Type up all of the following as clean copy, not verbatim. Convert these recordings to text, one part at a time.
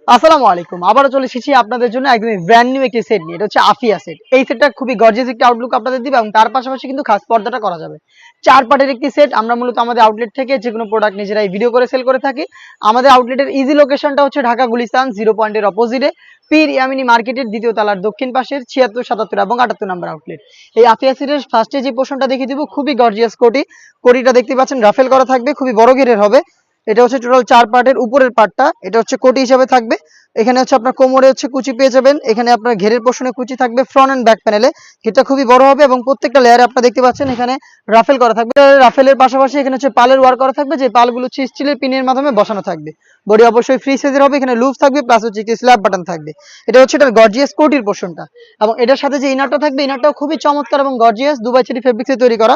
আসসালামু আলাইকুম। আবারও চলে এসেছি আপনাদের জন্য একদমই ব্র্যান্ড নিউ একটি সেট নিয়ে। এটা হচ্ছে আফিয়া সেট। এই সেটটা খুবই গর্জিয়াস একটি আউটলুক আপনাদের দিবে এবং তার পাশাপাশি কিন্তু খাস পর্দাটা করা যাবে। ৪ পার্টের একটি সেট। আমরা মূলত আমাদের আউটলেট থেকে যেকোনো প্রোডাক্ট নিজেরাই ভিডিও করে সেল করে থাকি। আমাদের আউটলেটের ইজি লোকেশনটা হচ্ছে ঢাকা গুলিস্তান 0 পয়েন্টের অপোজিটে পীর ইয়ামিনী মার্কেটের দ্বিতীয় তলার দক্ষিণ পাশের ৭৬, ৭৭ এবং ৭৮ নম্বর আউটলেট। এই আফিয়া সেটের ফার্স্টে যে পোর্শনটা দেখিয়ে দিব খুবই গর্জিয়াস কোটি। কোটিটা দেখতে পাচ্ছেন রাফেল করা থাকবে, খুবই বড় ঘেরের হবে। এটা হচ্ছে টোটাল ৪ পার্টের উপরের পার্টটা। এটা হচ্ছে কোটি হিসাবে থাকবে। এখানে হচ্ছে আপনার কোমরে হচ্ছে কুচি পেয়ে যাবেন। এখানে আপনার ঘেরের পোর্শনে কুচি থাকবে ফ্রন্ট এন্ড ব্যাক প্যানেলে। ঘেরটা খুবই বড় হবে এবং প্রত্যেকটা লেয়ারে আপনারা দেখতে পাচ্ছেন এখানে রাফেল করা থাকবে। রাফেলের পাশাপাশি এখানে হচ্ছে পালের ওয়ার্ক করা থাকবে, যে পালগুলো হচ্ছে স্টিলের পিনের মাধ্যমে বসানো থাকবে। বডি অবশ্যই ফ্রি সাইজের হবে। এখানে লুপ থাকবে প্লাস হচ্ছে একটি স্ল্যাব বাটন থাকবে। এটা হচ্ছে এটার গর্জিয়াস কোটির পোর্শনটা। এবং এটার সাথে যে ইনারটা থাকবে, ইনারটাও খুবই চমৎকার এবং গর্জিয়াস দুবাই চেরি ফেব্রিক্সে তৈরি করা।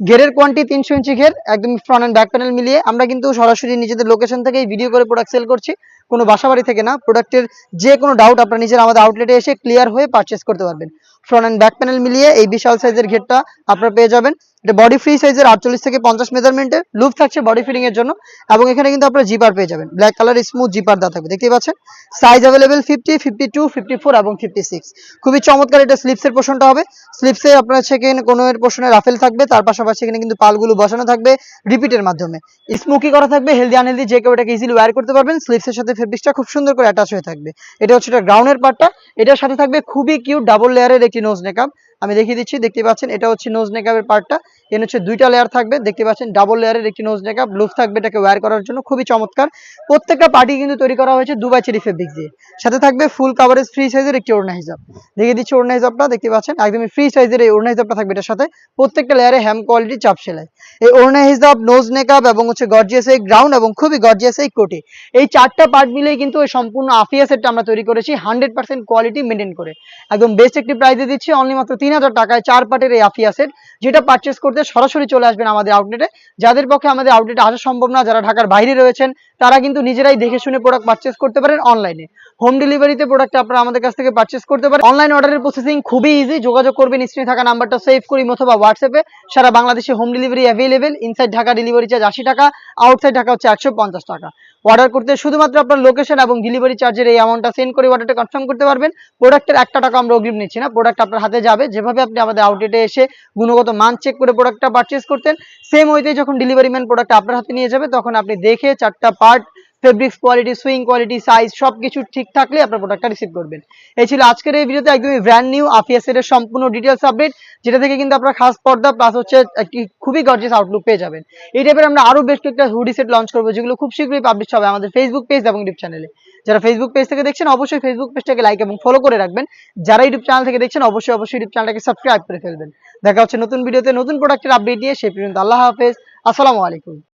ঘেরের কোয়ান্টি ৩০০ ইঞ্চি ঘের, একদম ফ্রন্ট এন্ড ব্যাক প্যানেল মিলিয়ে। আমরা কিন্তু সরাসরি নিজেদের লোকেশন থেকেই ভিডিও করে প্রোডাক্ট সেল করছি, কোনো বাসাবাড়ি থেকে না। প্রোডাক্টের যে কোনো ডাউট আপনারা নিজেরা আমাদের আউটলেটে এসে ক্লিয়ার হয়ে পারচেস করতে পারবেন। ফ্রন্ট এন্ড ব্যাক প্যানেল মিলিয়ে এই বিশাল সাইজের ঘেরটা আপনারা পেয়ে যাবেন। এটা বডি ফ্রি সাইজের ৪৮ থেকে ৫০ মেজারমেন্টের, লুপ থাকছে বডি ফিটিং এর জন্য। এবং এখানে কিন্তু আপনারা জিপার পেয়ে যাবেন, ব্ল্যাক কালার স্মুথ জিপার দেওয়া থাকবে, দেখতেই পাচ্ছেন। সাইজ অ্যাভেলেবেল 50, 52, 54 এবং 56। খুবই চমৎকার। এটা স্লিপসের পোর্শনটা হবে। স্লিপসে আপনার সেখানে কোনো এর পোর্শনে রাফেল থাকবে, তার পাশাপাশি এখানে কিন্তু পালগুলো বসানো থাকবে রিপিটের মাধ্যমে। স্মোকি করা থাকবে, হেলদি আনহেলদি যে কেউ এটাকে ইজিলি ওয়্যার করতে পারবেন। স্লিপসের সাথে ফেব্রিক্সটা খুব সুন্দর করে অ্যাটাচ হয়ে থাকবে। এটা হচ্ছে এটা গ্রাউন্ডের পার্টটা। এটার সাথে থাকবে খুবই কিউট ডাবল লেয়ারের একটি নোজ নেকআপ। আমি দেখিয়ে দিচ্ছি, দেখতে পাচ্ছেন এটা হচ্ছে নোজ নেকআপের পার্টটা। এর হচ্ছে 2টা লেয়ার থাকবে, দেখতে পাচ্ছেন ডাবল লেয়ারের একটি নোজ নেকআপ। লুপ থাকবে এটাকে ওয়্যার করার জন্য, খুবই চমৎকার। প্রত্যেকটা পার্টি কিন্তু তৈরি করা হয়েছে দুবাই চেরি ফেব্রিক্স দিয়ে। সাথে থাকবে ফুল কাভারেজ ফ্রি সাইজের একটি ওড়না হিজাব। দেখিয়ে দিচ্ছি ওড়না হিজাবটা, দেখতে পাচ্ছেন একদমই ফ্রি সাইজের এই ওড়না হিজাবটা থাকবে এটার সাথে। প্রত্যেকটা লেয়ারে হ্যাম কোয়ালিটি চাপ সেলাই। এই ওড়না হিজাব, নোজ নেকআপ এবং হচ্ছে গর্জিয়াস এই গ্রাউন্ড এবং খুবই গর্জিয়াস এই কোটি, এই 4টা পার্ট মিলেই কিন্তু এই সম্পূর্ণ আফিয়া সেটটা আমরা তৈরি করেছি 100% কোয়ালিটি মেনটেন করে। একদম বেস্ট একটি প্রাইসে দিচ্ছি, অনলি মাত্র ৩০০০ টাকায় 4 পার্টের এই আফিয়া সেট। যেটা পারচেস করতে সরাসরি চলে আসবেন আমাদের আউটলেটে। যাদের পক্ষে আমাদের আউটলেটে আসা সম্ভব না, যারা ঢাকার বাইরে রয়েছেন, তারা কিন্তু নিজেরাই দেখে শুনে প্রোডাক্ট পারচেস করতে পারেন অনলাইনে। হোম ডেলিভারিতে প্রোডাক্ট আপনারা আমাদের কাছ থেকে পারচেস করতে পারেন। অনলাইন অর্ডারের প্রসেসিং খুবই ইজি। যোগাযোগ করবেন স্ক্রিনে থাকা নাম্বারটা সেভ করি অথবা হোয়াটসঅ্যাপে। সারা বাংলাদেশে home delivery available. Inside Dhaka delivery charge ৮০ টাকা, আউটসাইড ঢাকা হচ্ছে ১৫০ টাকা। অর্ডার করতে শুধুমাত্র আপনার লোকেশন এবং ডেলিভারি চার্জের এই অ্যামাউন্টটা সেন্ড করে অর্ডারটা কনফার্ম করতে পারবেন। প্রোডাক্টের ১ টাকা আমরা অগ্রিম নিচ্ছি না, প্রোডাক্ট আপনার হাতে যাবে। যেভাবে আপনি আমাদের আউটলেটে এসে গুণগত মান চেক করে প্রোডাক্টটা পারচেস করতেন, সেম ওয়েতেই যখন ডেলিভারি ম্যান প্রোডাক্টটা আপনার হাতে নিয়ে যাবে, তখন আপনি দেখে 4টা part, fabrics quality, swing quality, size সবকিছু ঠিক থাকলে আপনার প্রোডাক্টটা রিসিভ করবেন। এই ছিল আজকের এই ভিডিওতে একদমই ব্র্যান্ড নিউ আফিয়া সেটের সম্পূর্ণ ডিটেলস আপডেট, যেটা থেকে কিন্তু আপনারা খাস পর্দা প্লাস হচ্ছে একটি খুবই গর্জিয়াস আউটলুক পেয়ে যাবেন। এই টাইপের আমরা আরো বেশ কয়েকটা হুডি সেট লঞ্চ করবো, যেগুলো খুব শীঘ্রই পাবলিশ হবে আমাদের ফেসবুক পেজ এবং ইউটিউব চ্যানেলে। যারা ফেসবুক পেজ থেকে দেখছেন অবশ্যই ফেসবুক পেজটাকে লাইক এবং ফলো করে রাখবেন। যারা ইউটিউব চ্যানেল থেকে দেখছেন অবশ্যই ইউটিউব চ্যানেলটাকে সাবস্ক্রাইব করে ফেলবেন। দেখা হচ্ছে নতুন ভিডিওতে নতুন প্রোডাক্টের আপডেট নিয়ে। সেই পর্যন্ত আল্লাহ হাফেজ, আসসালামু আলাইকুম।